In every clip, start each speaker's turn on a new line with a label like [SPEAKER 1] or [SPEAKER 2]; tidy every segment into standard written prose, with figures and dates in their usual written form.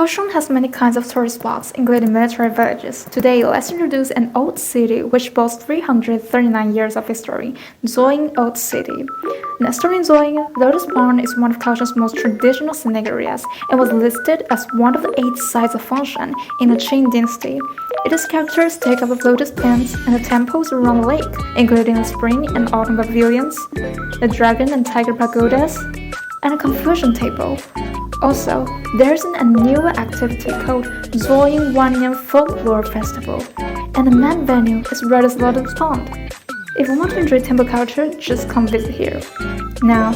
[SPEAKER 1] Kaohsiung has many kinds of tourist spots, including military villages. Today, let's introduce an old city which boasts 339 years of history, Zoying Old City. Nestled in Zoying, Lotus Pond is one of Kaohsiung's most traditional scenic areas and was listed as one of the 8 sites of Fengshan in the Qing dynasty. It is characteristic of the lotus plants and the temples around the lake, including the spring and autumn pavilions, the dragon and tiger pagodas, and a Confucian table. Also, there's an annual activity called Zoying Wannian Folklore Festival, and the main venue is right as Lotus Pond. If you want to enjoy temple culture, just come visit here. Now,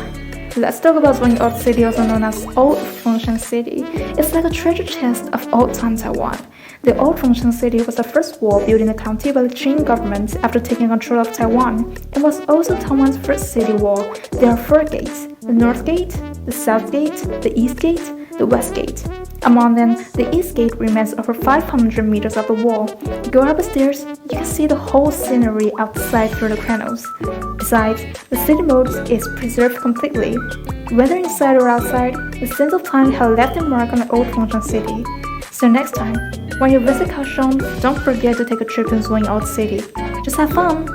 [SPEAKER 1] let's talk about Zoying Old City, also known as Old Fengshan City. It's like a treasure chest of old-time Taiwan. The Old Fengshan City was the first wall built in the county by the Qing government after taking control of Taiwan. It was also Taiwan's first city wall. There are 4 gates: the North Gate, the South Gate, the East Gate, the West Gate. Among them, the East Gate remains over 500 meters of the wall. Go up the stairs, you can see the whole scenery outside through the canals. Besides, the city moat is preserved completely. Whether inside or outside, the sands of time have left a mark on the Old Fengshan City. So next time, when you visit Kaohsiung, don't forget to take a trip to Zoying Old City. Just have fun!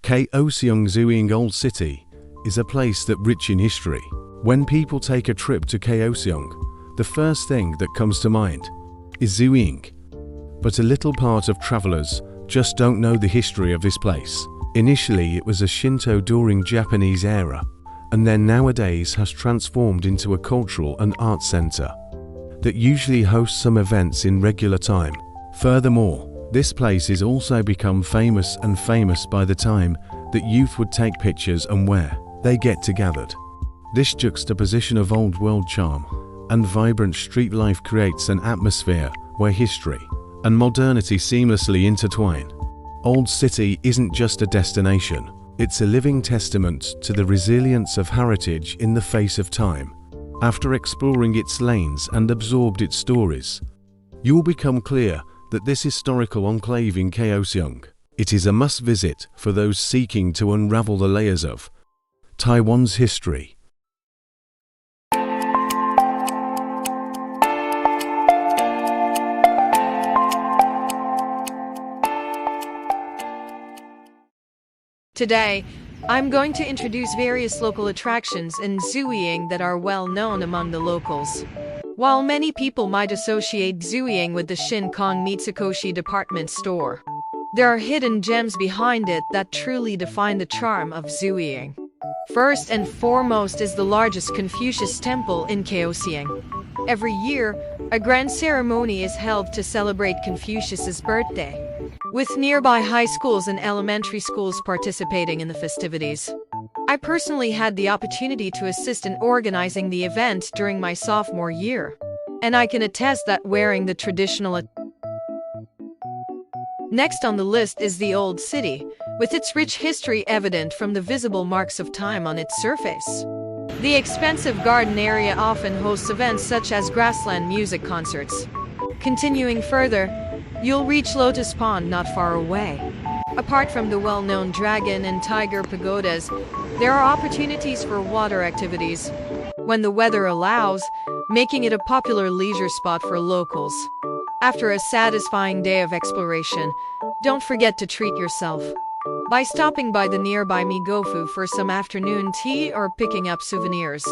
[SPEAKER 2] Kaohsiung Zuiying Old City is a place that rich in history. When people take a trip to Kaohsiung, the first thing that comes to mind is Zuiying. But a little part of travelers just don't know the history of this place. Initially, it was a Shinto during Japanese era, and then nowadays has transformed into a cultural and art center that usually hosts some events in regular time. Furthermore, this place is also become famous by the time that youth would take pictures and where they get together. This juxtaposition of old world charm and vibrant street life creates an atmosphere where history and modernity seamlessly intertwine. Old City isn't just a destination, it's a living testament to the resilience of heritage in the face of time. After exploring its lanes and absorbed its stories, you will become clear that this historical enclave in Kaohsiung, it is a must-visit for those seeking to unravel the layers of Taiwan's history.
[SPEAKER 3] Today, I'm going to introduce various local attractions in Zuiying that are well known among the locals. While many people might associate Zuiying with the Shin Kong Mitsukoshi department store, there are hidden gems behind it that truly define the charm of Zuiying. First and foremost is the largest Confucius temple in Kaohsiung. Every year, a grand ceremony is held to celebrate Confucius's birthday, with nearby high schools and elementary schools participating in the festivities. I personally had the opportunity to assist in organizing the event during my sophomore year, and I can attest that wearing the traditional. Next on the list is the Old City, with its rich history evident from the visible marks of time on its surface. The expensive garden area often hosts events such as grassland music concerts. Continuing further, you'll reach Lotus Pond not far away. Apart from the well-known dragon and tiger pagodas, there are opportunities for water activities, when the weather allows, making it a popular leisure spot for locals. After a satisfying day of exploration, don't forget to treat yourself by stopping by the nearby Migofu for some afternoon tea or picking up souvenirs.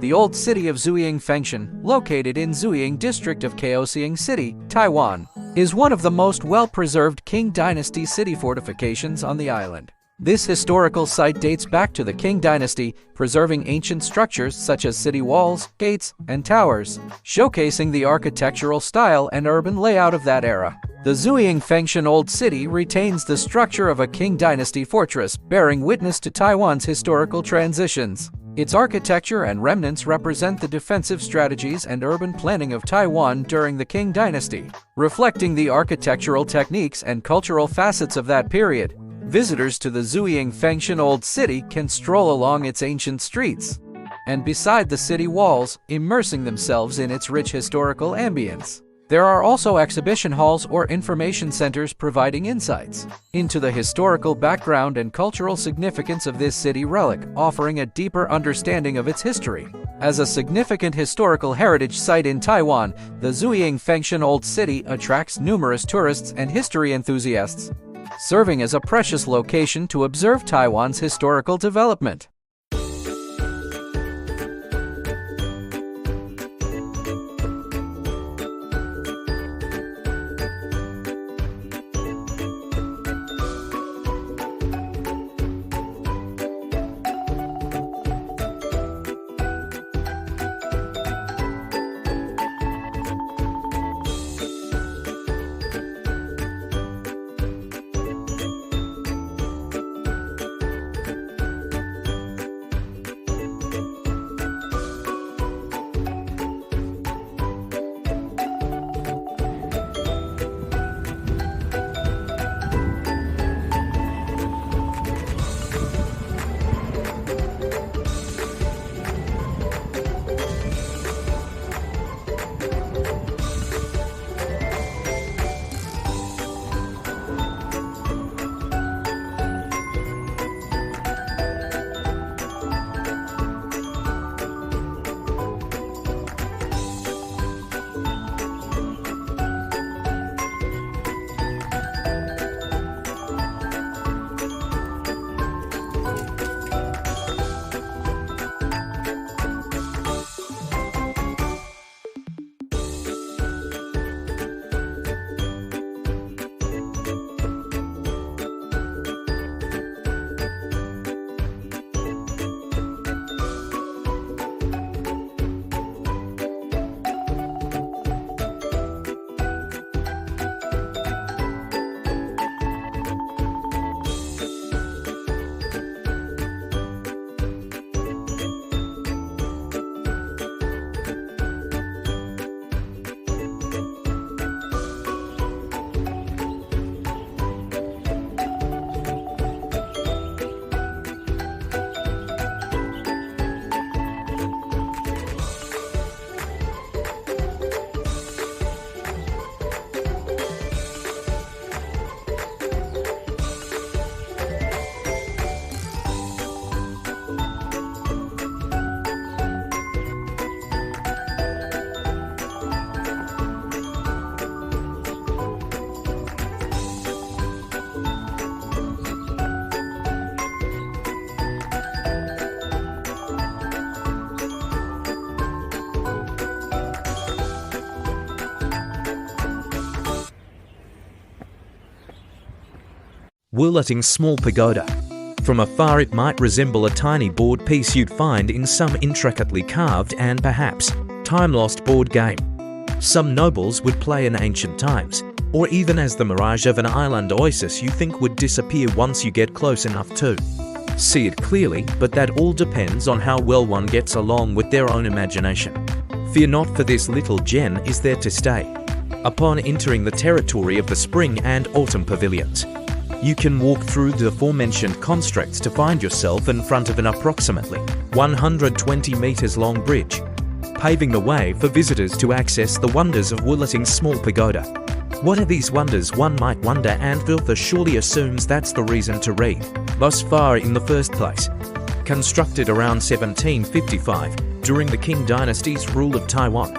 [SPEAKER 4] The old city of Zhuiying Fengshan, located in Zhuiying district of Kaohsiung City, Taiwan, is one of the most well-preserved Qing Dynasty city fortifications on the island. This historical site dates back to the Qing Dynasty, preserving ancient structures such as city walls, gates, and towers, showcasing the architectural style and urban layout of that era. The Zhuiying Fengshan Old City retains the structure of a Qing Dynasty fortress, bearing witness to Taiwan's historical transitions. Its architecture and remnants represent the defensive strategies and urban planning of Taiwan during the Qing Dynasty, reflecting the architectural techniques and cultural facets of that period. Visitors to the Zhuiying Fengshan Old City can stroll along its ancient streets and beside the city walls, immersing themselves in its rich historical ambience. There are also exhibition halls or information centers providing insights into the historical background and cultural significance of this city relic, offering a deeper understanding of its history. As a significant historical heritage site in Taiwan, the Zhuiying Fengshan Old City attracts numerous tourists and history enthusiasts, serving as a precious location to observe Taiwan's historical development.
[SPEAKER 5] Wurlating Small Pagoda. From afar it might resemble a tiny board piece you'd find in some intricately carved and perhaps time-lost board game. Some nobles would play in ancient times, or even as the mirage of an island oasis you think would disappear once you get close enough to see it clearly, but that all depends on how well one gets along with their own imagination. Fear not, for this little gem is there to stay. Upon entering the territory of the spring and autumn pavilions, you can walk through the aforementioned constructs to find yourself in front of an approximately 120 meters long bridge, paving the way for visitors to access the wonders of Wurlating Small Pagoda. What are these wonders, one might wonder, and Viltha surely assumes that's the reason to read thus far in the first place. Constructed around 1755, during the Qing dynasty's rule of Taiwan,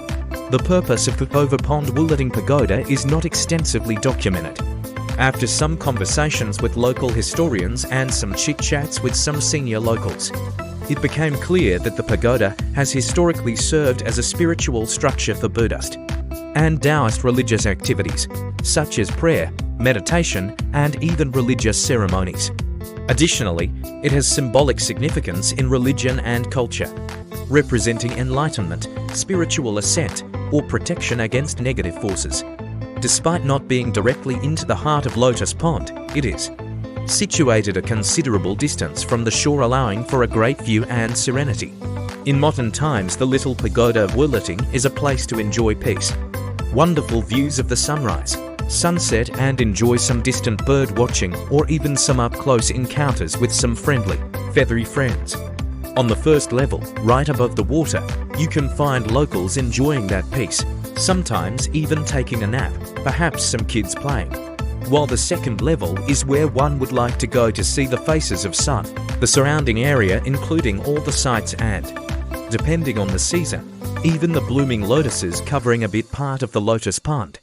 [SPEAKER 5] the purpose of the overpond Wurlating Pagoda is not extensively documented. After some conversations with local historians and some chit-chats with some senior locals, it became clear that the pagoda has historically served as a spiritual structure for Buddhist and Taoist religious activities, such as prayer, meditation, and even religious ceremonies. Additionally, it has symbolic significance in religion and culture, representing enlightenment, spiritual ascent, or protection against negative forces. Despite not being directly into the heart of Lotus Pond, it is situated a considerable distance from the shore, allowing for a great view and serenity. In modern times, the little pagoda of Wurlating is a place to enjoy peace, wonderful views of the sunrise, sunset, and enjoy some distant bird watching, or even some up-close encounters with some friendly, feathery friends. On the first level, right above the water, you can find locals enjoying that peace, sometimes even taking a nap, perhaps some kids playing. While the second level is where one would like to go to see the faces of sun, the surrounding area including all the sights and, depending on the season, even the blooming lotuses covering a bit part of the lotus pond.